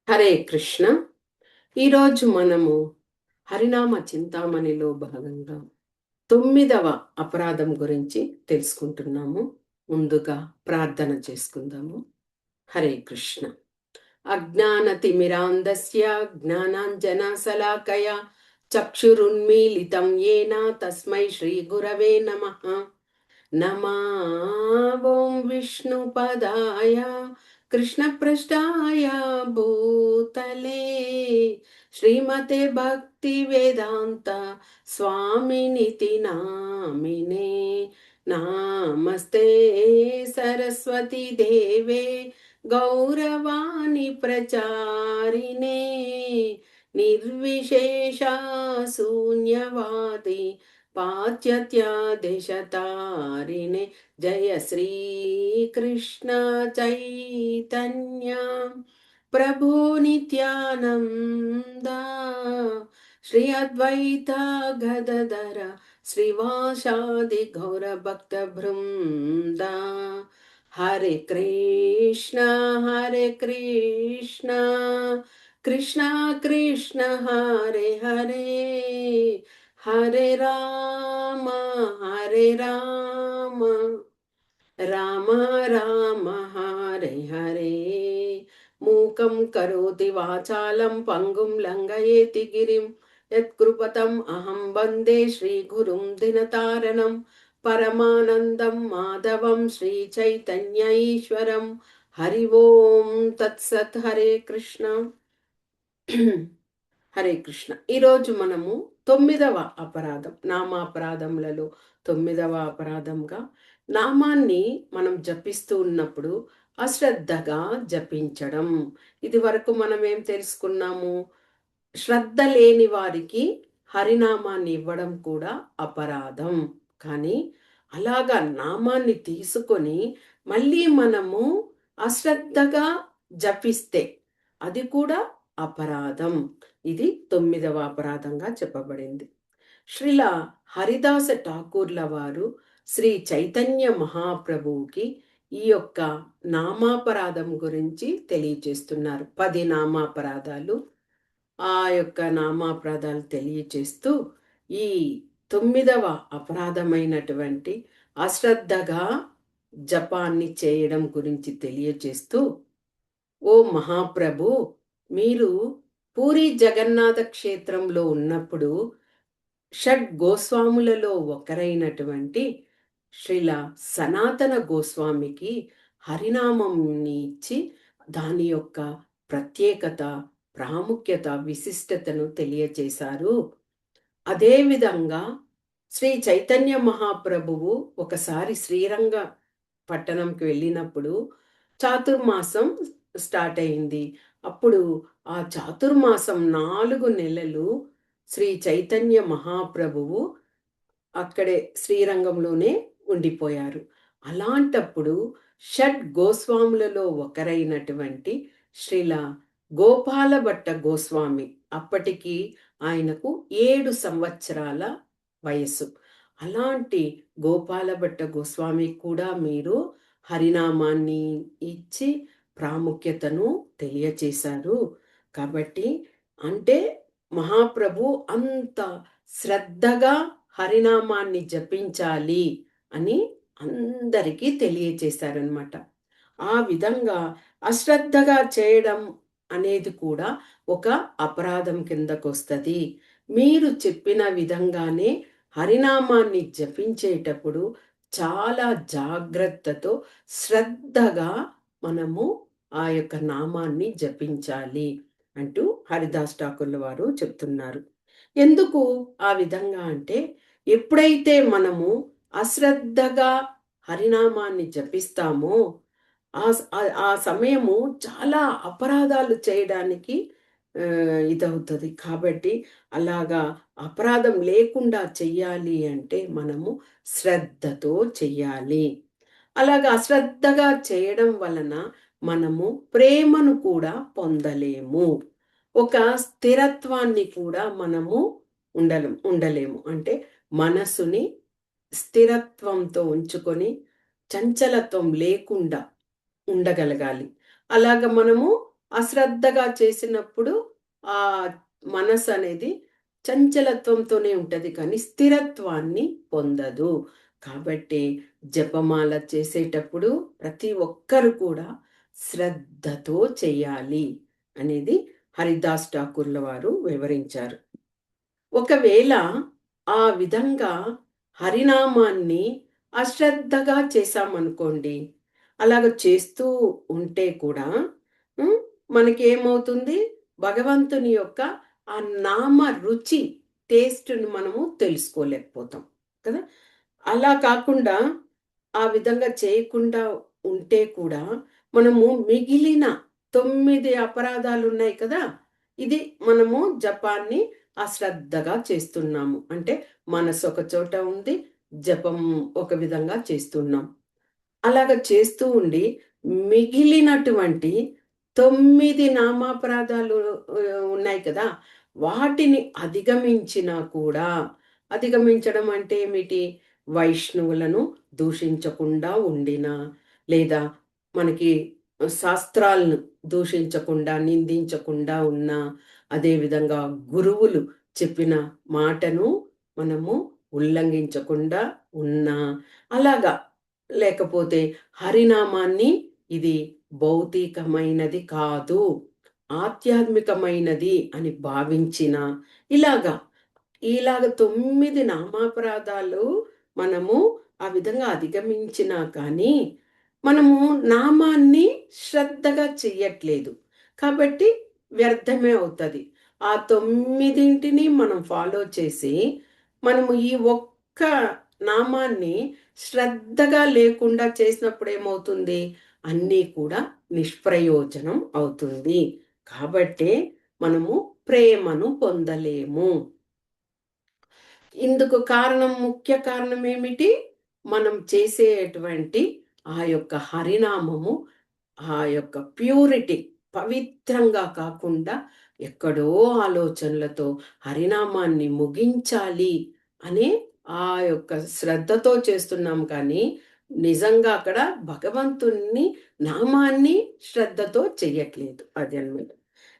హరే కృష్ణ. ఈరోజు మనము హరినామ చింతామణిలో భాగంగా 9వ అపరాధం గురించి తెలుసుకుంటున్నాము. ముందుగా ప్రార్థన చేసుకుందాము. హరే కృష్ణ. అజ్ఞానతిమిరాంధస్య జ్ఞానాంజనశలాకయ చక్షురున్మీలితం ఏన తస్మై శ్రీ గురవే నమః. నమా ఓం విష్ణుపదాయ కృష్ణప్రష్టాయ భూతలే శ్రీమతే భక్తి వేదాంత స్వామినితి నామినే. నామస్తే సరస్వతి దేవే గౌరవాణి ప్రచారిణే నిర్విశేష శూన్యవాది పాశ్చాత్యదేశతారిణే. జయ శ్రీకృష్ణ చైతన్య ప్రభు నిత్యానంద శ్రీ అద్వైత గదధర శ్రీవాసాది గౌర భక్త బృంద. హరే కృష్ణ కృష్ణ కృష్ణ హరే హరే హరే రామ రామ రామ హరే హరే. మూకం కరోతి వాచాలం పంగుం లంఘయేతి గిరిం యత్కృపతం అహం వందే శ్రీగురుం దినతారణం పరమానందం మాధవం శ్రీ చైతన్య ఈశ్వరం. హరి ఓం తత్సత్. హరే కృష్ణ. హరే కృష్ణ. ఈరోజు మనము 9వ అపరాధం, నామాపరాధములలో 9వ అపరాధంగా నామాన్ని మనం జపిస్తూ ఉన్నప్పుడు అశ్రద్ధగా జపించడం. ఇది వరకు మనం ఏం తెలుసుకున్నాము? శ్రద్ధ లేని వారికి హరినామాన్ని ఇవ్వడం కూడా అపరాధం. కానీ అలాగా నామాన్ని తీసుకొని మళ్ళీ మనము అశ్రద్ధగా జపిస్తే అది కూడా అపరాధం. ఇది 9వ అపరాధంగా చెప్పబడింది. శ్రీల హరిదాస ఠాకూర్ల వారు శ్రీ చైతన్య మహాప్రభువుకి ఈ యొక్క నామాపరాధం గురించి తెలియచేస్తున్నారు. 10 నామాపరాధాలు. ఆ యొక్క నామాపరాధాలు తెలియచేస్తూ ఈ 9వ అపరాధమైనటువంటి అశ్రద్ధగా జపాన్ని చేయడం గురించి తెలియచేస్తూ, ఓ మహాప్రభు, మీరు పూరి జగన్నాథ క్షేత్రంలో ఉన్నప్పుడు షడ్ గోస్వాములలో ఒకరైనటువంటి శ్రీల సనాతన గోస్వామికి హరినామంని ఇచ్చి దాని యొక్క ప్రత్యేకత, ప్రాముఖ్యత, విశిష్టతను తెలియచేశారు. అదేవిధంగా శ్రీ చైతన్య మహాప్రభువు ఒకసారి శ్రీరంగ పట్టణంకి వెళ్ళినప్పుడు చాతుర్మాసం స్టార్ట్ అయింది. అప్పుడు ఆ చాతుర్మాసం 4 నెలలు శ్రీ చైతన్య మహాప్రభువు అక్కడే శ్రీరంగంలోనే ఉండిపోయారు. అలాంటప్పుడు షడ్ గోస్వాములలో ఒకరైనటువంటి శ్రీల గోపాల భట్ట గోస్వామి, అప్పటికి ఆయనకు 7 సంవత్సరాల వయస్సు. అలాంటి గోపాల భట్ట గోస్వామి కూడా మీరు హరినామాన్ని ఇచ్చి ప్రాముఖ్యతను తెలియచేశారు. కాబట్టి అంటే మహాప్రభు అంత శ్రద్ధగా హరినామాన్ని జపించాలి అని అందరికీ తెలియచేశారనమాట. ఆ విధంగా అశ్రద్ధగా చేయడం అనేది కూడా ఒక అపరాధం కిందకు వస్తుంది. మీరు చెప్పిన విధంగానే హరినామాన్ని జపించేటప్పుడు చాలా జాగ్రత్తతో శ్రద్ధగా మనము ఆ యొక్క నామాన్ని జపించాలి అంటూ హరిదాస్ ఠాకూర్ల వారు చెప్తున్నారు. ఎందుకు ఆ విధంగా అంటే, ఎప్పుడైతే మనము అశ్రద్ధగా హరినామాన్ని జపిస్తామో ఆ సమయము చాలా అపరాధాలు చేయడానికి ఇదవుతుంది. కాబట్టి అలాగా అపరాధం లేకుండా చెయ్యాలి అంటే మనము శ్రద్ధతో చెయ్యాలి. అలాగా అశ్రద్ధగా చేయడం వలన మనము ప్రేమను కూడా పొందలేము. ఒక స్థిరత్వాన్ని కూడా మనము ఉండలేము. అంటే మనసుని స్థిరత్వంతో ఉంచుకొని చంచలత్వం లేకుండా ఉండగలగాలి. అలాగ మనము అశ్రద్ధగా చేసినప్పుడు ఆ మనసు అనేది చంచలత్వంతోనే ఉంటది కానీ స్థిరత్వాన్ని పొందదు. కాబట్టి జపమాల చేసేటప్పుడు ప్రతి ఒక్కరు కూడా శ్రద్ధతో చేయాలి అనేది హరిదాస్ ఠాకూర్ల వారు వివరించారు. ఒకవేళ ఆ విధంగా హరినామాన్ని అశ్రద్ధగా చేశామనుకోండి, అలాగ చేస్తూ ఉంటే కూడా హ్మ్, మనకేమవుతుంది? భగవంతుని యొక్క ఆ నామ రుచి, టేస్ట్‌ని మనము తెలుసుకోలేకపోతాం కదా! అలా కాకుండా ఆ విధంగా చేయకుండా ఉంటే కూడా మనము మిగిలిన 9 అపరాధాలున్నాయి కదా! ఇది మనము జపాన్ని అశ్రద్ధగా చేస్తున్నాము. అంటే మనసు ఒక చోట ఉంది. జపం ఒక విధంగా చేస్తున్నాం. అలాగ చేస్తూ ఉండి మిగిలినటువంటి 9 నామాపరాధాలు ఉన్నాయి కదా! వాటిని అధిగమించినా కూడా అధిగమించడం అంటే ఏమిటి? వైష్ణవులను దూషించకుండా ఉండినా, లేదా మనకి శాస్త్రాలను దూషించకుండా, నిందించకుండా ఉన్నా, అదేవిధంగా గురువులు చెప్పిన మాటను మనము ఉల్లంఘించకుండా ఉన్నా, అలాగా లేకపోతే హరినామాన్ని ఇది భౌతికమైనది కాదు, ఆధ్యాత్మికమైనది అని భావించిన ఇలాగా, ఇలాగ 9 నామాపరాధాలు మనము ఆ విధంగా అధిగమించినా కానీ, మనము నామాన్ని శ్రద్ధగా చెయ్యట్లేదు. కాబట్టి వ్యర్థమే అవుతది. ఆ 9ని మనం ఫాలో చేసి, మనము ఈ ఒక్క నామాన్ని శ్రద్ధగా లేకుండా చేసినప్పుడు ఏమవుతుంది? అన్నీ కూడా నిష్ప్రయోజనం అవుతుంది. కాబట్టే మనము ప్రేమను పొందలేము. ఇందుకు కారణం, ముఖ్య కారణం ఏమిటి? మనం చేసేటువంటి ఆ యొక్క హరినామము, ఆ యొక్క ప్యూరిటీ, పవిత్రంగా కాకుండా ఎక్కడో ఆలోచనలతో హరినామాన్ని ముగించాలి అనే ఆ యొక్క శ్రద్ధతో చేస్తున్నాం కానీ, నిజంగా అక్కడ భగవంతుని నామాన్ని శ్రద్ధతో చెయ్యట్లేదు. అది అన్నమాట.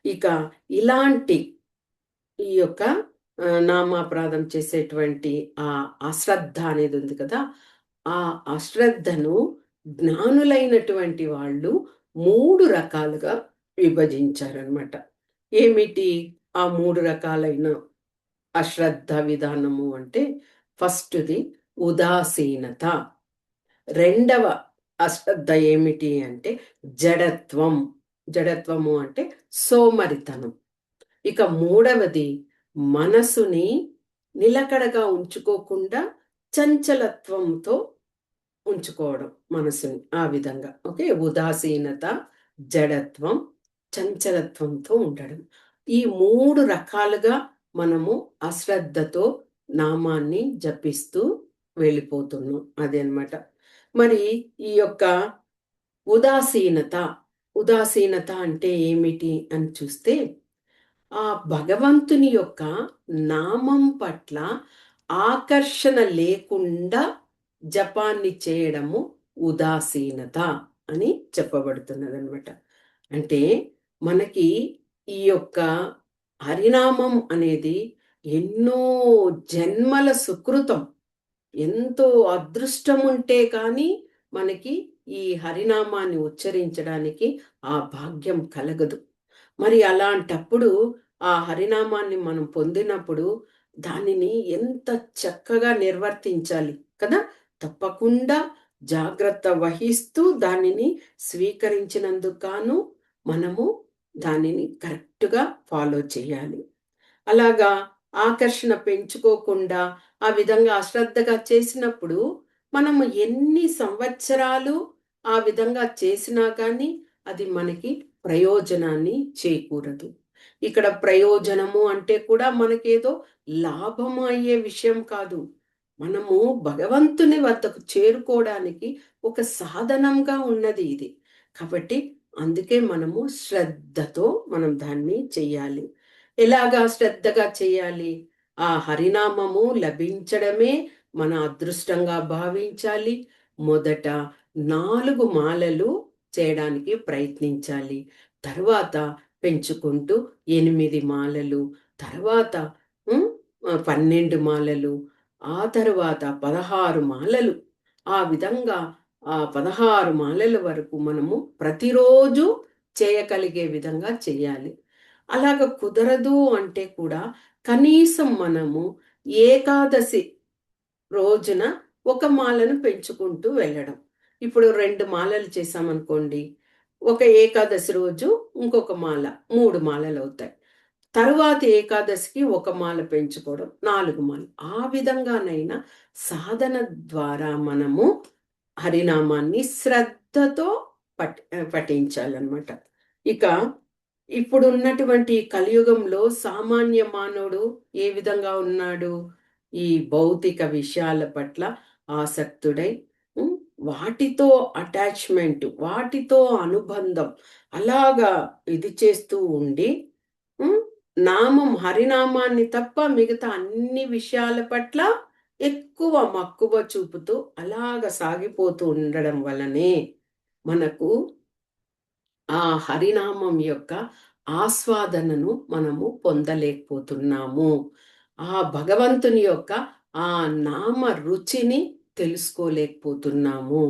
ఇక ఇలాంటి ఈ యొక్క నామాపరాధం చేసేటువంటి ఆ అశ్రద్ధ అనేది ఉంది కదా! ఆ అశ్రద్ధను జ్ఞానులైనటువంటి వాళ్ళు 3 రకాలుగా విభజించారనమాట. ఏమిటి ఆ 3 రకాలైన అశ్రద్ధ విధానము అంటే, ఫస్ట్‌ది ఉదాసీనత. రెండవ అశ్రద్ధ ఏమిటి అంటే జడత్వం. జడత్వము అంటే సోమరితనం. ఇక మూడవది మనసుని నిలకడగా ఉంచుకోకుండా చంచలత్వంతో ఉంచుకోవడం మనసుని. ఆ విధంగా. ఓకే. ఉదాసీనత, జడత్వం, చంచలత్వంతో ఉండడం. ఈ 3 రకాలుగా మనము అశ్రద్ధతో నామాన్ని జపిస్తూ వెళ్ళిపోతున్నాం. అదనమాట. మరి ఈ యొక్క ఉదాసీనత, ఉదాసీనత అంటే ఏమిటి అని చూస్తే, ఆ భగవంతుని యొక్క నామం పట్ల ఆకర్షణ లేకుండా జపాన్ని చేయడము ఉదాసీనత అని చెప్పబడుతున్నదనమాట. అంటే మనకి ఈ యొక్క హరినామం అనేది ఎన్నో జన్మల సుకృతం. ఎంతో అదృష్టం ఉంటే కానీ మనకి ఈ హరినామాన్ని ఉచ్చరించడానికి ఆ భాగ్యం కలగదు. మరి అలాంటప్పుడు ఆ హరినామాన్ని మనం పొందినప్పుడు దానిని ఎంత చక్కగా నిర్వర్తించాలి కదా! తప్పకుండా జాగ్రత్త వహిస్తూ దానిని స్వీకరించినందుకు గాను మనము దానిని కరెక్ట్‌గా ఫాలో చేయాలి. అలాగా ఆకర్షణ పెంచుకోకుండా ఆ విధంగా అశ్రద్ధగా చేసినప్పుడు మనము ఎన్ని సంవత్సరాలు ఆ విధంగా చేసినా కానీ అది మనకి ప్రయోజనాన్ని చేకూరదు. ఇక్కడ ప్రయోజనము అంటే కూడా మనకేదో లాభము అయ్యే విషయం కాదు. మనము భగవంతుని వద్దకు చేరుకోవడానికి ఒక సాధనంగా ఉన్నది ఇది. కాబట్టి అందుకే మనము శ్రద్ధతో మనం దాన్ని చెయ్యాలి. ఎలాగా శ్రద్ధగా చేయాలి? ఆ హరినామము లభించడమే మన అదృష్టంగా భావించాలి. మొదట 4 మాలలు చేయడానికి ప్రయత్నించాలి. తర్వాత పెంచుకుంటూ 8 మాలలు, తర్వాత 12 మాలలు, ఆ తర్వాత 16 మాలలు. ఆ విధంగా ఆ 16 మాలల వరకు మనము ప్రతిరోజు చేయగలిగే విధంగా చేయాలి. అలాగ కుదరదు అంటే కూడా కనీసం మనము ఏకాదశి రోజున ఒక మాలను పెంచుకుంటూ వెళ్ళడం. ఇప్పుడు 2 మాలలు చేశామనుకోండి. ఒక ఏకాదశి రోజు ఇంకొక మాల, 3 మాలలవుతాయి. తరువాతి ఏకాదశికి ఒక మాల పెంచుకోవడం, 4 మాలలు. ఆ విధంగానైనా సాధన ద్వారా మనము హరినామాన్ని శ్రద్ధతో పఠించాలన్నమాట. ఇక ఇప్పుడున్నటువంటి కలియుగంలో సామాన్య మానవుడు ఏ విధంగా ఉన్నాడు? ఈ భౌతిక విషయాల పట్ల ఆసక్తుడై ఉమ్, వాటితో అటాచ్మెంట్, వాటితో అనుబంధం అలాగా ఇది చేస్తూ ఉండి ఉమ్, హరినామాన్ని తప్ప మిగతా అన్ని విషయాల పట్ల ఎక్కువ మక్కువ చూపుతూ అలాగ సాగిపోతూ ఉండడం వలనే మనకు ఆ హరినామం యొక్క ఆస్వాదనను మనము పొందలేకపోతున్నాము. ఆ భగవంతుని యొక్క ఆ నామ రుచిని తెలుసుకోలేకపోతున్నాము.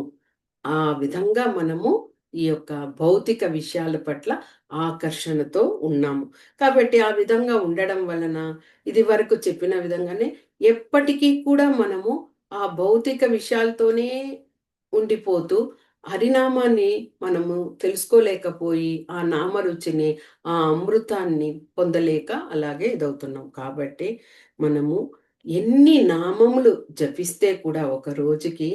ఆ విధంగా మనము ఈ యొక్క భౌతిక విషయాల పట్ల ఆకర్షణతో ఉన్నాము. కాబట్టి ఆ విధంగా ఉండడం వలన ఇది వరకు చెప్పిన విధంగానే ఎప్పటికీ కూడా మనము ఆ భౌతిక విషయాలతోనే ఉండిపోతూ హరినామాన్ని మనము తెలుసుకోలేకపోయి ఆ నామరుచిని, ఆ అమృతాన్ని పొందలేక అలాగే ఇదవుతున్నాం. కాబట్టి మనము ఎన్ని నామములు జపిస్తే కూడా ఒక రోజుకి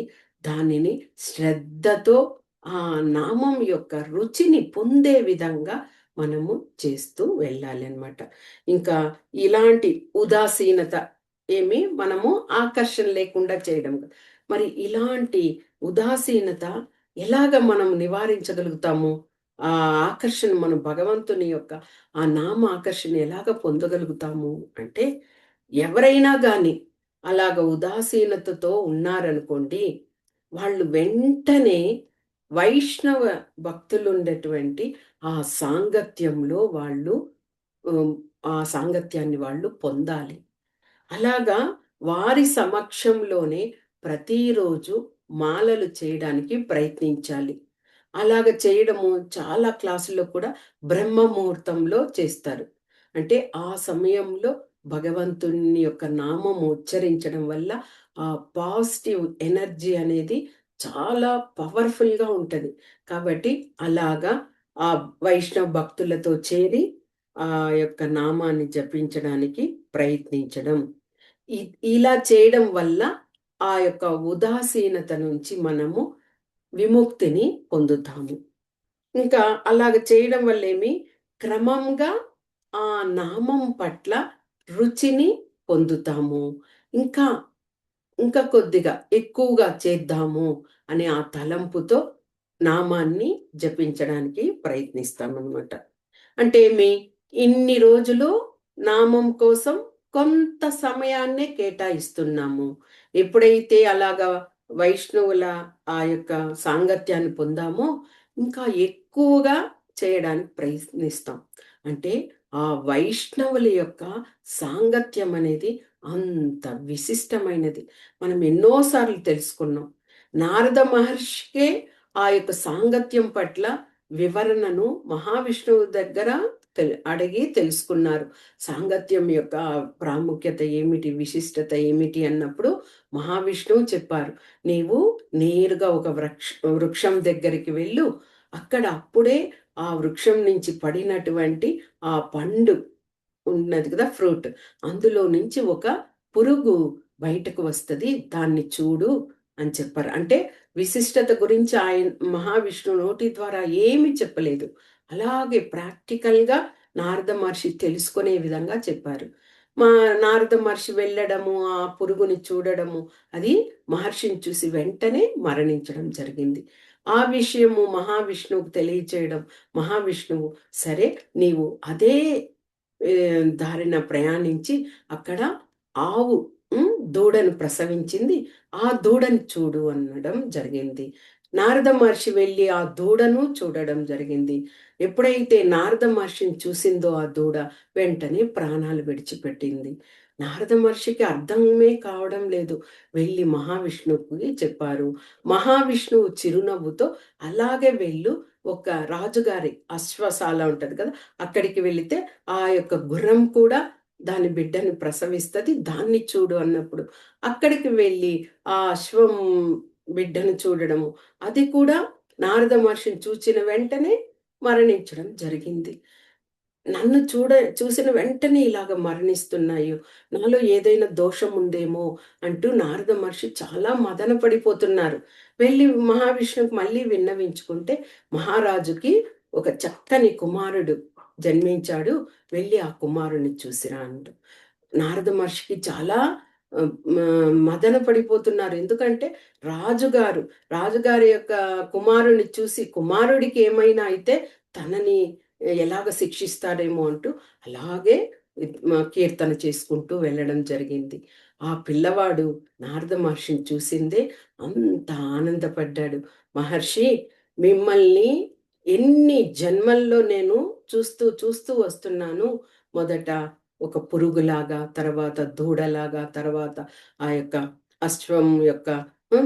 దానిని శ్రద్ధతో ఆ నామం యొక్క రుచిని పొందే విధంగా మనము చేస్తూ వెళ్ళాలి అన్నమాట. ఇంకా ఇలాంటి ఉదాసీనత ఏమి మనము ఆకర్షణ లేకుండా చేయడం. మరి ఇలాంటి ఉదాసీనత ఎలాగ మనం నివారించగలుగుతాము? ఆ ఆకర్షణ మనం భగవంతుని యొక్క ఆ నామ ఆకర్షణ ఎలాగ పొందగలుగుతాము అంటే, ఎవరైనా గాని అలాగ ఉదాసీనతతో ఉన్నారనుకోండి, వాళ్ళు వెంటనే వైష్ణవ భక్తులు ఉండేటువంటి ఆ సాంగత్యంలో వాళ్ళు ఉమ్, ఆ సాంగత్యాన్ని వాళ్ళు పొందాలి. అలాగా వారి సమక్షంలోనే ప్రతిరోజు మాలలు చేయడానికి ప్రయత్నించాలి. అలాగ చేయడము చాలా క్లాసుల్లో కూడా బ్రహ్మ ముహూర్తంలో చేస్తారు. అంటే ఆ సమయంలో భగవంతుని యొక్క నామము ఉచ్చరించడం వల్ల ఆ పాజిటివ్ ఎనర్జీ అనేది చాలా పవర్ఫుల్గా ఉంటుంది. కాబట్టి అలాగా ఆ వైష్ణవ భక్తులతో చేరి ఆ యొక్క నామాన్ని జపించడానికి ప్రయత్నించడం. ఇలా చేయడం వల్ల ఆ యొక్క ఉదాసీనత నుంచి మనము విముక్తిని పొందుతాము. ఇంకా అలాగ చేయడం వల్లేమి క్రమంగా ఆ నామం పట్ల రుచిని పొందుతాము. ఇంకా ఇంకా కొద్దిగా ఎక్కువగా చేద్దాము అనే ఆ తలంపుతో నామాన్ని జపించడానికి ప్రయత్నిస్తామన్నమాట. అంటే ఇన్ని రోజులు నామం కోసం కొంత సమయాన్నే కేటాయిస్తున్నాము. ఎప్పుడైతే అలాగా వైష్ణవుల ఆ యొక్క సాంగత్యాన్ని పొందామో, ఇంకా ఎక్కువగా చేయడానికి ప్రయత్నిస్తాం. అంటే ఆ వైష్ణవుల యొక్క సాంగత్యం అనేది అంత విశిష్టమైనది. మనం ఎన్నో సార్లు తెలుసుకున్నాం. నారద మహర్షికే ఆ యొక్క సాంగత్యం పట్ల వివరణను మహావిష్ణువు దగ్గర అడిగి తెలుసుకున్నారు. సాంగత్యం యొక్క ప్రాముఖ్యత ఏమిటి, విశిష్టత ఏమిటి అన్నప్పుడు మహావిష్ణువు చెప్పారు. నీవు నేరుగా ఒక వృక్షం దగ్గరికి వెళ్ళు. అక్కడ అప్పుడే ఆ వృక్షం నుంచి పడినటువంటి ఆ పండు ఉన్నది కదా, ఫ్రూట్. అందులో నుంచి ఒక పురుగు బయటకు వస్తది. దాన్ని చూడు అని చెప్పారు. అంటే విశిష్టత గురించి ఆయన మహావిష్ణువు నోటి ద్వారా ఏమీ చెప్పలేదు. అలాగే ప్రాక్టికల్‌గా నారద మహర్షి తెలుసుకునే విధంగా చెప్పారు. మా నారద మహర్షి వెళ్ళడము, ఆ పురుగుని చూడడము, అది మహర్షిని చూసి వెంటనే మరణించడం జరిగింది. ఆ విషయము మహావిష్ణువుకు తెలియచేయడం, మహావిష్ణువు సరే నీవు అదే దారిన ప్రయాణించి అక్కడ ఆవు దూడను ప్రసవించింది. ఆ దూడని చూడు అనడం జరిగింది. నారద మహర్షి వెళ్ళి ఆ దూడను చూడడం జరిగింది. ఎప్పుడైతే నారద మహర్షిని చూసిందో ఆ దూడ వెంటనే ప్రాణాలు విడిచిపెట్టింది. నారద మహర్షికి అర్థమే కావడం లేదు. వెళ్ళి మహావిష్ణువుకి చెప్పారు. మహావిష్ణువు చిరునవ్వుతో అలాగే వెళ్ళు, ఒక రాజుగారి అశ్వశాల ఉంటది కదా, అక్కడికి వెళితే ఆ యొక్క గుర్రం కూడా దాని బిడ్డని ప్రసవిస్తది, దాన్ని చూడు అన్నప్పుడు అక్కడికి వెళ్ళి ఆ అశ్వం బిడ్డను చూడడము, అది కూడా నారద మహర్షిని చూచిన వెంటనే మరణించడం జరిగింది. నన్ను చూసిన వెంటనే ఇలాగ మరణిస్తున్నాయి, నాలో ఏదైనా దోషం ఉందేమో అంటూ నారద మహర్షి చాలా మదన పడిపోతున్నారు. వెళ్ళి మహావిష్ణువుకి మళ్ళీ విన్నవించుకుంటే, మహారాజుకి ఒక చక్కని కుమారుడు జన్మించాడు, వెళ్ళి ఆ కుమారుని చూసిరా అంటూ. నారద మహర్షికి చాలా మదన పడిపోతున్నారు. ఎందుకంటే రాజుగారు, రాజుగారి యొక్క కుమారుని చూసి కుమారుడికి ఏమైనా అయితే తనని ఎలాగ శిక్షిస్తాడేమో అంటూ అలాగే కీర్తన చేసుకుంటూ వెళ్ళడం జరిగింది. ఆ పిల్లవాడు నారద మహర్షిని చూసిందే అంత ఆనందపడ్డాడు. మహర్షి, మిమ్మల్ని ఎన్ని జన్మల్లో నేను చూస్తూ చూస్తూ వస్తున్నాను. మొదట ఒక పురుగులాగా, తర్వాత దూడలాగా, తర్వాత ఆ యొక్క అశ్వం యొక్క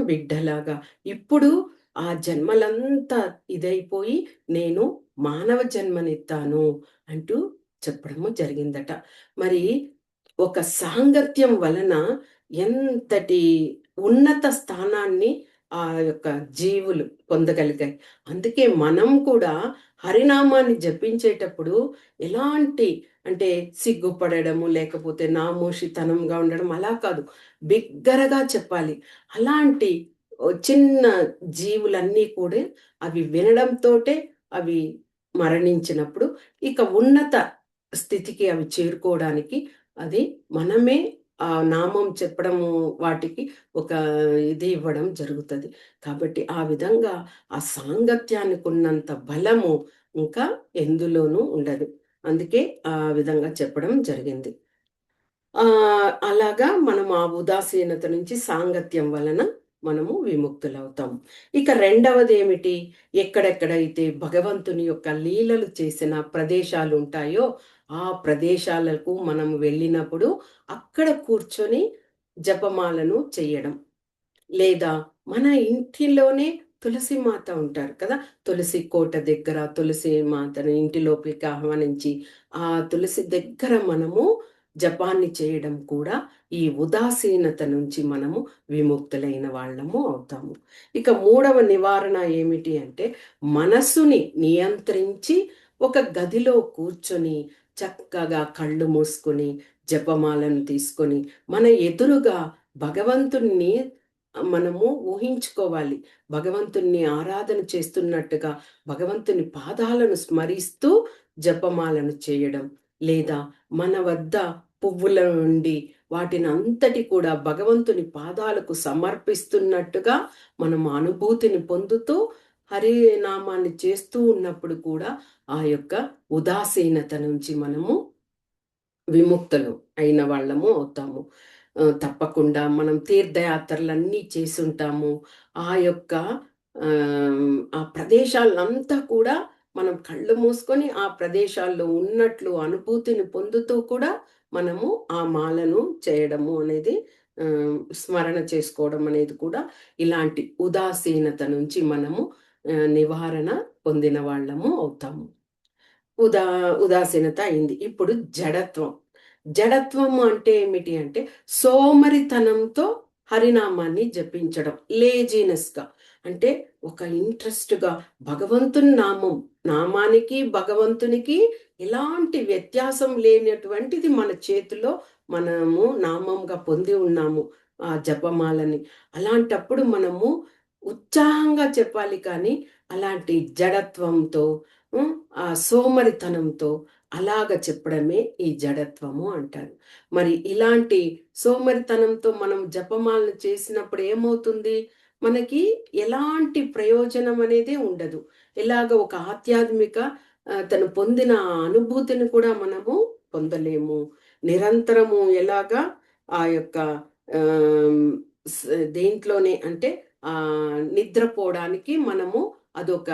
బిడ్డలాగా, ఇప్పుడు ఆ జన్మలంతా ఇదైపోయి నేను మానవ జన్మనిత్తాను అంటూ చెప్పడము జరిగిందట. మరి ఒక సాంగత్యం వలన ఎంతటి ఉన్నత స్థానాన్ని ఆ యొక్క జీవులు పొందగలిగాయి. అందుకే మనం కూడా హరినామాన్ని జపించేటప్పుడు ఎలాంటి, అంటే సిగ్గుపడడము, లేకపోతే నామోషితనంగా ఉండడం అలా కాదు. బిగ్గరగా చెప్పాలి. అలాంటి చిన్న జీవులన్నీ కూడా అవి వినడంతోటే అవి మరణించినప్పుడు ఇక ఉన్నత స్థితికి అవి చేరుకోవడానికి అది మనమే ఆ నామం చెప్పడము, వాటికి ఒక ఇది ఇవ్వడం జరుగుతది. కాబట్టి ఆ విధంగా ఆ సాంగత్యానికి ఉన్నంత బలము ఇంకా ఎందులోనూ ఉండదు. అందుకే ఆ విధంగా చెప్పడం జరిగింది. అలాగా మనం ఆ ఉదాసీనత నుంచి సాంగత్యం వలన మనము విముక్తులవుతాము. ఇక రెండవదేమిటి? ఎక్కడెక్కడైతే భగవంతుని యొక్క లీలలు చేసిన ప్రదేశాలుంటాయో, ఆ ప్రదేశాలకు మనం వెళ్ళినప్పుడు అక్కడ కూర్చొని జపమాలను చెయ్యడం. లేదా మన ఇంటిలోనే తులసి మాత ఉంటారు కదా! తులసి కోట దగ్గర తులసి మాతను ఇంటి లోపలికి ఆహ్వానించి, ఆ తులసి దగ్గర మనము జపాన్ని చేయడం కూడా ఈ ఉదాసీనత నుంచి మనము విముక్తులైన వాళ్ళము అవుతాము. ఇక మూడవ నివారణ ఏమిటి అంటే, మనసుని నియంత్రించి ఒక గదిలో కూర్చొని చక్కగా కళ్ళు మూసుకొని జపమాలను తీసుకొని మన ఎదురుగా భగవంతుణ్ణి మనము ఊహించుకోవాలి. భగవంతుణ్ణి ఆరాధన చేస్తున్నట్టుగా భగవంతుని పాదాలను స్మరిస్తూ జపమాలను చేయడం. లేదా మన వద్ద పువ్వుల నుండి వాటిని అంతటి కూడా భగవంతుని పాదాలకు సమర్పిస్తున్నట్టుగా మనం అనుభూతిని పొందుతూ హరినామాన్ని చేస్తూ ఉన్నప్పుడు కూడా ఆ యొక్క ఉదాసీనత నుంచి మనము విముక్తులు అయిన వాళ్ళము అవుతాము. తప్పకుండా మనం తీర్థయాత్రలన్నీ చేసుంటాము. ఆ యొక్క ఆ ప్రదేశాలంతా కూడా మనం కళ్ళు మూసుకొని ఆ ప్రదేశాల్లో ఉన్నట్లు అనుభూతిని పొందుతూ కూడా మనము ఆ మాలను చేయడము అనేది, స్మరణ చేసుకోవడం అనేది కూడా ఇలాంటి ఉదాసీనత నుంచి మనము నివారణ పొందిన వాళ్ళము అవుతాము. ఉదా ఉదాసీనత అయింది. ఇప్పుడు జడత్వం. జడత్వం అంటే ఏమిటి అంటే, సోమరితనంతో హరినామాన్ని జపించడం. లేజీనెస్‌గా. అంటే ఒక ఇంట్రెస్ట్‌గా భగవంతుని నామం, నామానికి, భగవంతునికి ఎలాంటి వ్యత్యాసం లేనటువంటిది మన చేతిలో మనము నామంగా పొంది ఉన్నాము ఆ జపమాలని. అలాంటప్పుడు మనము ఉత్సాహంగా చెప్పాలి కానీ, అలాంటి జడత్వంతో, ఆ సోమరితనంతో అలాగ చెప్పడమే ఈ జడత్వము అంటారు. మరి ఇలాంటి సోమరితనంతో మనం జపమాలను చేసినప్పుడు ఏమవుతుంది? మనకి ఎలాంటి ప్రయోజనం అనేదే ఉండదు. ఇలాగ ఒక ఆధ్యాత్మిక తను పొందిన ఆ అనుభూతిని కూడా మనము పొందలేము. నిరంతరము ఎలాగా ఆ యొక్క ఆహ్, స్ దేంట్లోనే అంటే నిద్రపోవడానికి మనము అదొక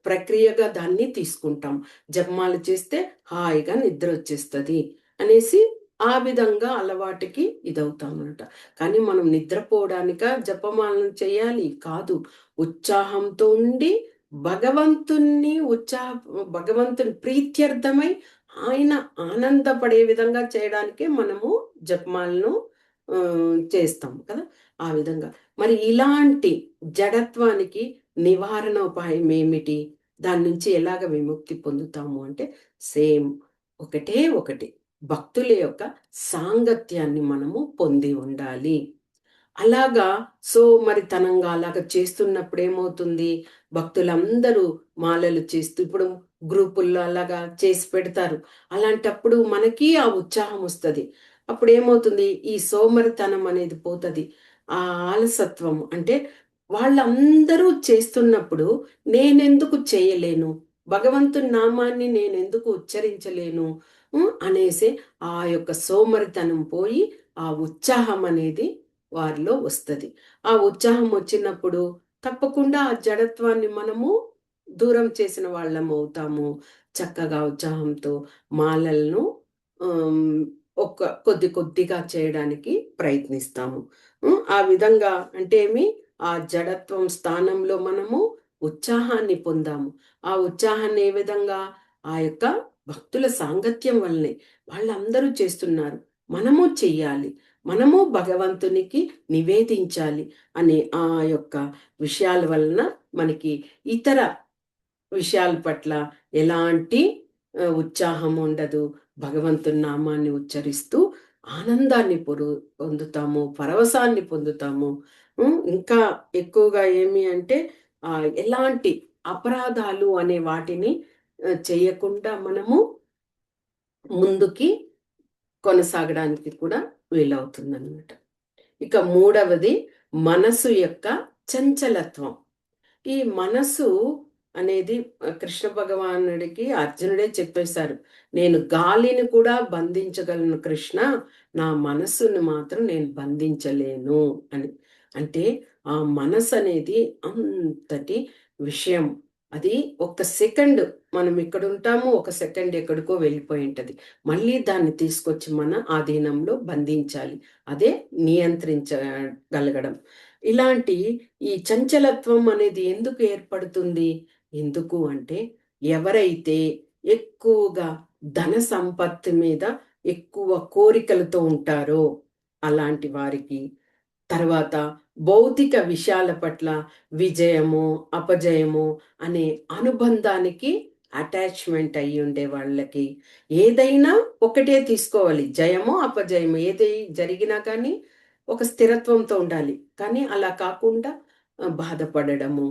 ప్రక్రియగా దాన్ని తీసుకుంటాం. జపమాల చేస్తే హాయిగా నిద్ర వచ్చేస్తుంది అనేసి ఆ విధంగా అలవాటుకి ఇదవుతామన్నమాట. కానీ మనం నిద్రపోవడానిక జపమాలను చేయాలి కాదు. ఉత్సాహంతో ఉండి భగవంతుని ప్రీత్యర్థమై ఆయన ఆనందపడే విధంగా చేయడానికే మనము జపమాలను చేస్తాం కదా! ఆ విధంగా. మరి ఇలాంటి జడత్వానికి నివారణ ఉపాయం ఏమిటి? దాని నుంచి ఎలాగ విముక్తి పొందుతాము అంటే సేమ్ ఒకటే ఒకటి. భక్తుల యొక్క సాంగత్యాన్ని మనము పొంది ఉండాలి. అలాగా సోమరితనంగా అలాగా చేస్తున్నప్పుడు ఏమవుతుంది? భక్తులందరూ మాలలు చేస్తూ ఇప్పుడు గ్రూపుల్లో అలాగా చేసి పెడతారు. అలాంటప్పుడు మనకి ఆ ఉత్సాహం వస్తది. అప్పుడేమవుతుంది? ఈ సోమరితనం అనేది పోతది. ఆ ఆలసత్వం అంటే వాళ్ళందరూ చేస్తున్నప్పుడు నేనెందుకు చేయలేను? భగవంతుని నామాన్ని నేనెందుకు ఉచ్చరించలేను? అనేసి ఆ యొక్క సోమరితనం పోయి ఆ ఉత్సాహం అనేది వారిలో వస్తది. ఆ ఉత్సాహం వచ్చినప్పుడు తప్పకుండా ఆ జడత్వాన్ని మనము దూరం చేసిన వాళ్ళం అవుతాము. చక్కగా ఉత్సాహంతో మాలలను ఆహ్, కొద్ది కొద్దిగా చేయడానికి ప్రయత్నిస్తాము. ఆ విధంగా అంటే ఆ జడత్వం స్థానంలో మనము ఉత్సాహాన్ని పొందాము. ఆ ఉత్సాహాన్ని ఏ విధంగా? ఆ యొక్క భక్తుల సాంగత్యం వల్లనే. వాళ్ళందరూ చేస్తున్నారు. మనము చెయ్యాలి. మనము భగవంతునికి నివేదించాలి అనే ఆ యొక్క విషయాల వలన మనకి ఇతర విషయాల పట్ల ఎలాంటి ఉత్సాహం ఉండదు. భగవంతుని నామాన్ని ఉచ్చరిస్తూ ఆనందాన్ని పొందుతాము, పరవశాన్ని పొందుతాము. ఇంకా ఎక్కువగా ఏమి అంటే ఎలాంటి అపరాధాలు అనే వాటిని చేయకుండా మనము ముందుకి కొనసాగడానికి కూడా వీలవుతుందనమాట. ఇక మూడవది మనసు యొక్క చంచలత్వం. ఈ మనసు అనేది కృష్ణ భగవానుడికి అర్జునుడే చెప్పేశారు. నేను గాలిని కూడా బంధించగలను కృష్ణ, నా మనస్సుని మాత్రం నేను బంధించలేను అని. అంటే ఆ మనసు అనేది అంతటి విషయం. అది ఒక సెకండ్ మనం ఇక్కడ ఉంటాము, ఒక సెకండ్ ఎక్కడికో వెళ్ళిపోయి ఉంటది. మళ్ళీ దాన్ని తీసుకొచ్చి మన ఆధీనంలో బంధించాలి. అదే నియంత్రించగలగడం. ఇలాంటి ఈ చంచలత్వం అనేది ఎందుకు ఏర్పడుతుంది? ఎందుకు అంటే ఎవరైతే ఎక్కువగా ధన సంపత్తి మీద ఎక్కువ కోరికలతో ఉంటారో అలాంటి వారికి, తర్వాత భౌతిక విషయాల పట్ల విజయము, అపజయము అనే అనుబంధానికి అటాచ్‌మెంట్ అయ్యుండే వాళ్ళకి ఏదైనా ఒకటే తీసుకోవాలి. జయమో, అపజయమో ఏది జరిగినా కానీ ఒక స్థిరత్వంతో ఉండాలి. కానీ అలా కాకుండా బాధపడడము,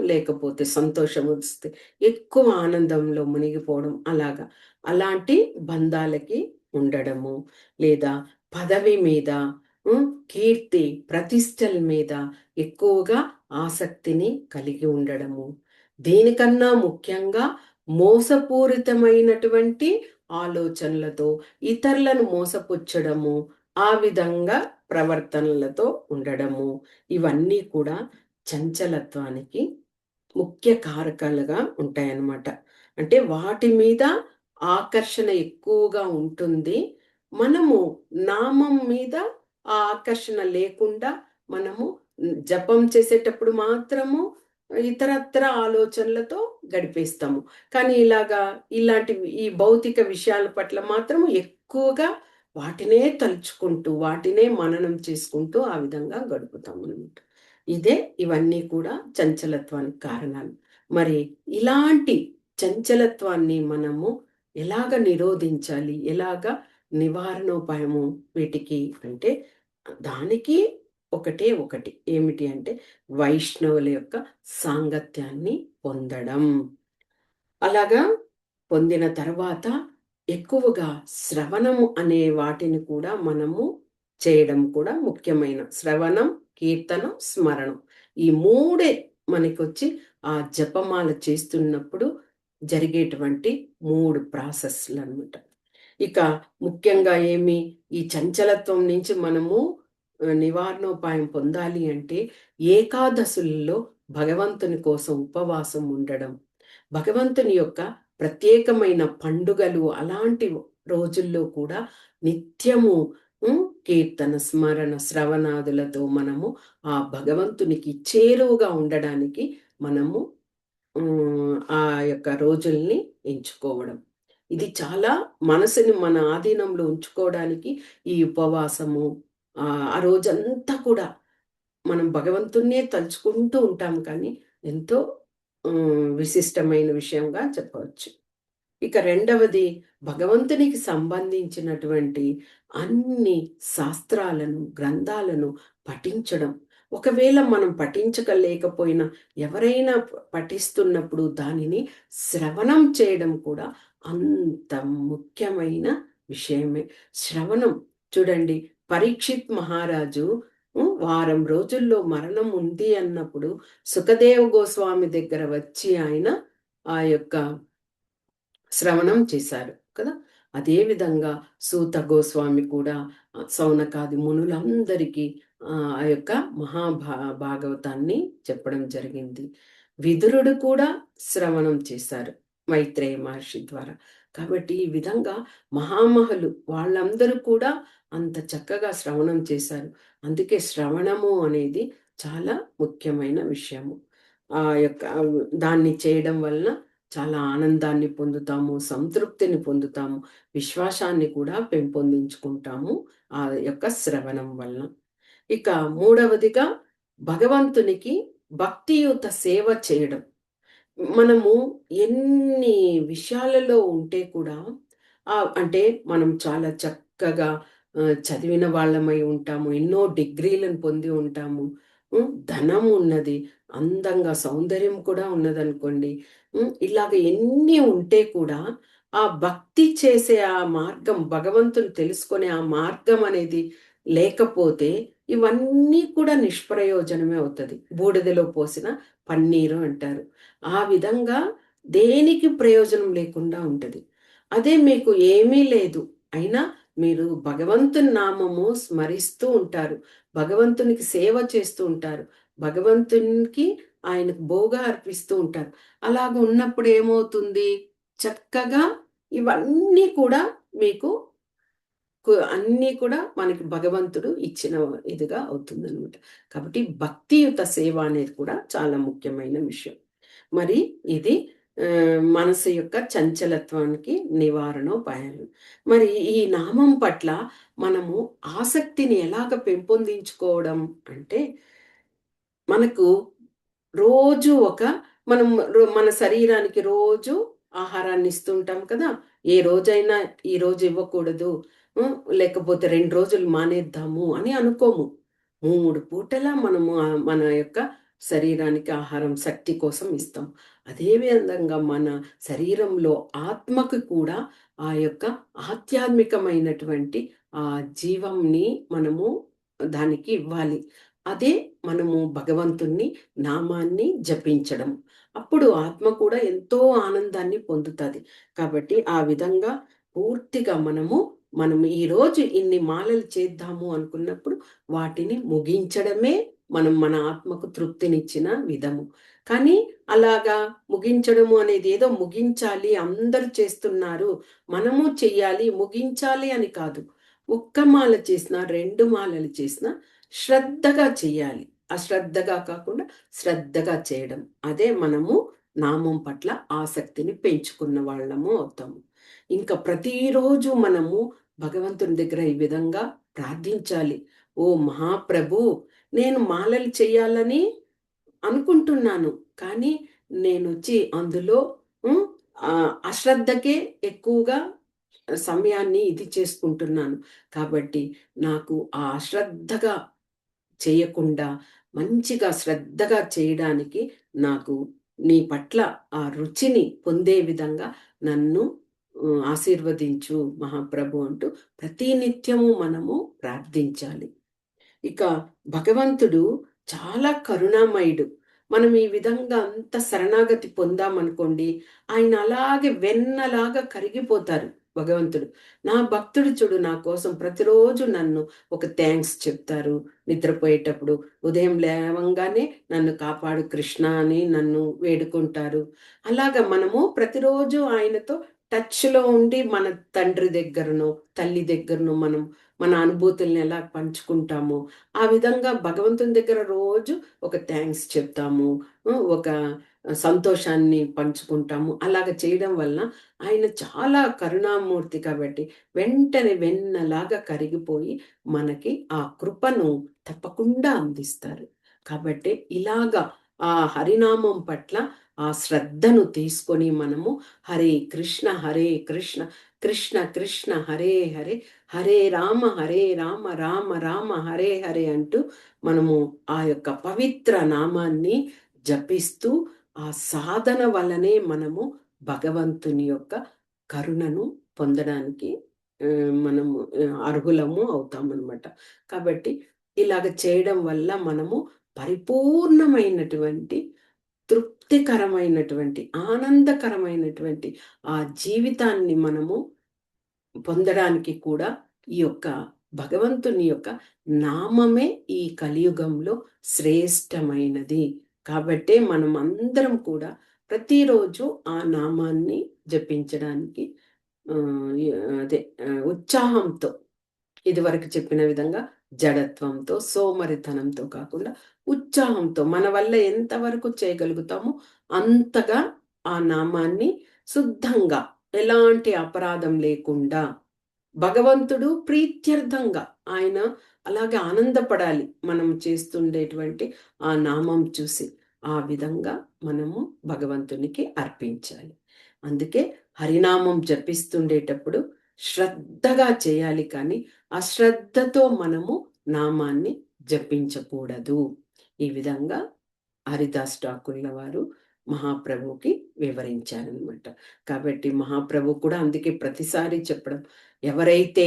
లేకపోతే సంతోషం వస్తే ఎక్కువ ఆనందంలో మునిగిపోవడం అలాగా. అలాంటి బంధాలకి ఉండడము. లేదా పదవి మీద, కీర్తి, ప్రతిష్టల మీద ఎక్కువగా ఆసక్తిని కలిగి ఉండడము. దీనికన్నా ముఖ్యంగా మోసపూరితమైనటువంటి ఆలోచనలతో ఇతరులను మోసపుచ్చడము, ఆ విధంగా ప్రవర్తనలతో ఉండడము. ఇవన్నీ కూడా చంచలత్వానికి ముఖ్య కారకాలుగా ఉంటాయన్నమాట. అంటే వాటి మీద ఆకర్షణ ఎక్కువగా ఉంటుంది. మనము నామం మీద ఆ ఆకర్షణ లేకుండా మనము జపం చేసేటప్పుడు మాత్రము ఇతరత్ర ఆలోచనలతో గడిపేస్తాము. కానీ ఇలాంటివి ఈ భౌతిక విషయాల పట్ల మాత్రం ఎక్కువగా వాటినే తలుచుకుంటూ, వాటినే మననం చేసుకుంటూ ఆ విధంగా గడుపుతామనమాట. ఇవన్నీ కూడా చంచలత్వానికి కారణాలు. మరి ఇలాంటి చంచలత్వాన్ని మనము ఎలాగ నిరోధించాలి? ఎలాగ నివారణోపాయము వీటికి అంటే దానికి ఒకటే ఒకటి. ఏమిటి అంటే వైష్ణవుల యొక్క సాంగత్యాన్ని పొందడం. అలాగా పొందిన తర్వాత ఎక్కువగా శ్రవణము అనే వాటిని కూడా మనము చేయడం కూడా ముఖ్యమైన. శ్రవణం, కీర్తనం, స్మరణం. ఈ మూడే మనకొచ్చి ఆ జపమాల చేస్తున్నప్పుడు జరిగేటువంటి 3 ప్రాసెస్‌లనమాట. ఇక ముఖ్యంగా ఈ చంచలత్వం నుంచి మనము నివారణోపాయం పొందాలి అంటే ఏకాదశులలో భగవంతుని కోసం ఉపవాసం ఉండడం. భగవంతుని యొక్క ప్రత్యేకమైన పండుగలు అలాంటి రోజుల్లో కూడా నిత్యము కీర్తన, స్మరణ, శ్రవణాదులతో మనము ఆ భగవంతునికి చేరువగా ఉండడానికి మనము ఆ యొక్క రోజుల్ని ఎంచుకోవడం. ఇది చాలా మనసుని మన ఆధీనంలో ఉంచుకోవడానికి ఈ ఉపవాసము, ఆ రోజంతా కూడా మనం భగవంతున్నే తలుచుకుంటూ ఉంటాం కానీ, ఎంతో విశిష్టమైన విషయంగా చెప్పవచ్చు. ఇక రెండవది, భగవంతునికి సంబంధించినటువంటి అన్ని శాస్త్రాలను, గ్రంథాలను పఠించడం. ఒకవేళ మనం పఠించలేకపోయినా ఎవరైనా పఠిస్తున్నప్పుడు దానిని శ్రవణం చేయడం కూడా అంత ముఖ్యమైన విషయమే. శ్రవణం చూడండి, పరీక్షిత్ మహారాజు వారం రోజుల్లో మరణం ఉంది అన్నప్పుడు సుఖదేవ్ గోస్వామి దగ్గర వచ్చి ఆయన ఆ యొక్క శ్రవణం చేశారు కదా. అదేవిధంగా సూత గోస్వామి కూడా సౌనకాది మునులందరికీ ఆ యొక్క భాగవతాన్ని చెప్పడం జరిగింది. విదురుడు కూడా శ్రవణం చేశారు మైత్రేయ మహర్షి ద్వారా. కాబట్టి ఈ విధంగా మహామహులు వాళ్ళందరూ కూడా అంత చక్కగా శ్రవణం చేశారు. అందుకే శ్రవణము అనేది చాలా ముఖ్యమైన విషయము. ఆ యొక్క దాన్ని చేయడం వలన చాలా ఆనందాన్ని పొందుతాము, సంతృప్తిని పొందుతాము, విశ్వాసాన్ని కూడా పెంపొందించుకుంటాము ఆ యొక్క శ్రవణం వలన. ఇక మూడవదిగా భగవంతునికి భక్తియుత సేవ చేయడం. మనము ఎన్ని విషయాలలో ఉంటే కూడా అంటే మనం చాలా చక్కగా చదివిన వాళ్ళమై ఉంటాము, ఎన్నో డిగ్రీలను పొంది ఉంటాము, ధనం ఉన్నది, అందంగా సౌందర్యం కూడా ఉన్నదనుకోండి. ఇలాగ ఎన్ని ఉంటే కూడా ఆ భక్తి చేసే ఆ మార్గం, భగవంతుని తెలుసుకునే ఆ మార్గం అనేది లేకపోతే ఇవన్నీ కూడా నిష్ప్రయోజనమే అవుతుంది. బూడిదలో పోసిన పన్నీరు అంటారు. ఆ విధంగా దేనికి ప్రయోజనం లేకుండా ఉంటుంది. అదే మీకు ఏమీ లేదు అయినా మీరు భగవంతుని నామము స్మరిస్తూ ఉంటారు, భగవంతునికి సేవ చేస్తూ ఉంటారు, భగవంతునికి ఆయనకు భోగా అర్పిస్తూ ఉంటారు. అలాగ ఉన్నప్పుడు ఏమవుతుంది, చక్కగా ఇవన్నీ కూడా మీకు అన్నీ కూడా మనకి భగవంతుడు ఇచ్చిన ఇదిగా అవుతుందన్నమాట. కాబట్టి భక్తియుత సేవ అనేది కూడా చాలా ముఖ్యమైన విషయం. మరి ఇది మనసు యొక్క చంచలత్వానికి నివారణోపాయాలు. మరి ఈ నామం పట్ల మనము ఆసక్తిని ఎలాగ పెంపొందించుకోవడం అంటే, మనకు రోజు మనం మన శరీరానికి రోజు ఆహారాన్ని ఇస్తుంటాం కదా. ఏ రోజైనా ఈ రోజు ఇవ్వకూడదు, లేకపోతే 2 రోజులు మానేద్దాము అని అనుకోము. 3 పూటలా మనము మన యొక్క శరీరానికి ఆహారం శక్తి కోసం ఇస్తాం. అదే విధంగా మన శరీరంలో ఆత్మకు కూడా ఆ యొక్క ఆధ్యాత్మికమైనటువంటి ఆ జీవంని మనము దానికి ఇవ్వాలి. అదే మనము భగవంతుణ్ణి నామాన్ని జపించడం. అప్పుడు ఆత్మ కూడా ఎంతో ఆనందాన్ని పొందుతుంది. కాబట్టి ఆ విధంగా పూర్తిగా మనం ఈరోజు ఇన్ని మాలలు చేద్దాము అనుకున్నప్పుడు వాటిని ముగించడమే మన ఆత్మకు తృప్తినిచ్చిన విధము. కానీ అలాగా ముగించడము అనేది ఏదో ముగించాలి, అందరూ చేస్తున్నారు, మనము చెయ్యాలి, ముగించాలి అని కాదు. ఒక్క మాల చేసినా, 2 మాలలు చేసినా శ్రద్ధగా చెయ్యాలి. అశ్రద్ధగా కాకుండా శ్రద్ధగా చేయడం. అదే మనము నామం పట్ల ఆసక్తిని పెంచుకున్న వాళ్ళము అవుతాము. ఇంకా ప్రతిరోజు మనము భగవంతుని దగ్గర ఈ విధంగా ప్రార్థించాలి. ఓ మహాప్రభు, నేను మాలలు చెయ్యాలని అనుకుంటున్నాను, కానీ నేనొచ్చి అందులో అశ్రద్ధకే ఎక్కువగా సమయాన్ని ఇది చేసుకుంటున్నాను. కాబట్టి నాకు ఆ అశ్రద్ధగా చేయకుండా మంచిగా శ్రద్ధగా చేయడానికి నాకు నీ పట్ల ఆ రుచిని పొందే విధంగా నన్ను ఆశీర్వదించు మహాప్రభు అంటూ ప్రతినిత్యము మనము ప్రార్థించాలి. ఇక భగవంతుడు చాలా కరుణామయుడు. మనం ఈ విధంగా అంత శరణాగతి పొందామనుకోండి, ఆయన అలాగే వెన్నలాగా కరిగిపోతారు. భగవంతుడు. నా భక్తుడు చూడు నా కోసం ప్రతిరోజు నన్ను ఒక థాంక్స్ చెప్తారు. నిద్రపోయేటప్పుడు, ఉదయం లేవంగానే నన్ను కాపాడు కృష్ణ అని నన్ను వేడుకుంటారు. అలాగా మనము ప్రతిరోజు ఆయనతో టచ్‌లో ఉండి మన తండ్రి దగ్గరనో, తల్లి దగ్గరనో మనం మన అనుభూతుల్ని ఎలా పంచుకుంటామో, ఆ విధంగా భగవంతుని దగ్గర రోజు ఒక థాంక్స్ చెప్తాము. ఒక సంతోషాన్ని పంచుకుంటాము. అలాగ చేయడం వలన ఆయన చాలా కరుణామూర్తి కాబట్టి వెంటనే వెన్నలాగా కరిగిపోయి మనకి ఆ కృపను తప్పకుండా అందిస్తారు. కాబట్టి ఇలాగా ఆ హరినామం పట్ల ఆ శ్రద్ధను తీసుకొని మనము హరే కృష్ణ హరే కృష్ణ కృష్ణ కృష్ణ హరే హరే హరే రామ రామ రామ హరే హరే అంటూ మనము ఆ యొక్క పవిత్ర నామాన్ని జపిస్తూ ఆ సాధన వల్లనే మనము భగవంతుని యొక్క కరుణను పొందడానికి మనము అర్హులము అవుతామనమాట. కాబట్టి ఇలాగ చేయడం వల్ల మనము పరిపూర్ణమైనటువంటి, తృప్తికరమైనటువంటి, ఆనందకరమైనటువంటి ఆ జీవితాన్ని మనము పొందడానికి కూడా ఈ యొక్క భగవంతుని యొక్క నామమే ఈ కలియుగంలో శ్రేష్టమైనది. కాబట్టే మనం అందరం కూడా ప్రతిరోజు ఆ నామాన్ని జపించడానికి అదే ఉత్సాహంతో ఇదివరకు చెప్పిన విధంగా జడత్వంతో, సోమరితనంతో కాకుండా ఉత్సాహంతో మన వల్ల ఎంతవరకు చేయగలుగుతామో అంతగా ఆ నామాన్ని శుద్ధంగా, ఎలాంటి అపరాధం లేకుండా, భగవంతుడు ప్రీత్యర్థంగా ఆయన అలాగే ఆనందపడాలి మనం చేస్తుండేటువంటి ఆ నామం చూసి. ఆ విధంగా మనము భగవంతునికి అర్పించాలి. అందుకే హరినామం జపిస్తుండేటప్పుడు శ్రద్ధగా చేయాలి కానీ అశ్రద్ధతో మనము నామాన్ని జపించకూడదు. ఈ విధంగా హరిదాస్ ఠాకూర్ల వారు మహాప్రభువుకి వివరించారనమాట. కాబట్టి మహాప్రభు కూడా అందుకే ప్రతిసారి చెప్పడం, ఎవరైతే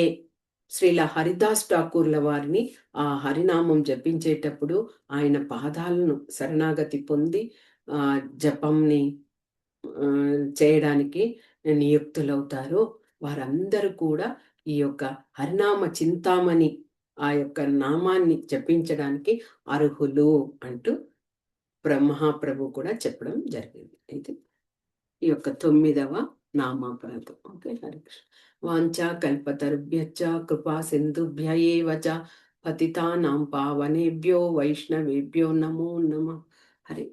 శ్రీల హరిదాస్ ఠాకూర్ల వారిని ఆ హరినామం జపించేటప్పుడు ఆయన పాదాలను శరణాగతి పొంది జపంని చేయడానికి నియుక్తులవుతారో వారందరూ కూడా ఈ యొక్క హరినామ చింతామణి ఆ యొక్క నామాన్ని జపించడానికి అర్హులు అంటూ మహాప్రభు కూడా చెప్పడం జరిగింది. అయితే ఈ యొక్క 9వ నామపదం. ఓకే. హరే కృష్ణ. వాంఛా కల్పతరుభ్యశ్చ కృపా సింధుభ్య ఏవ చ పతితానాం పావనేభ్యో వైష్ణవేభ్యో నమో నమః. హరే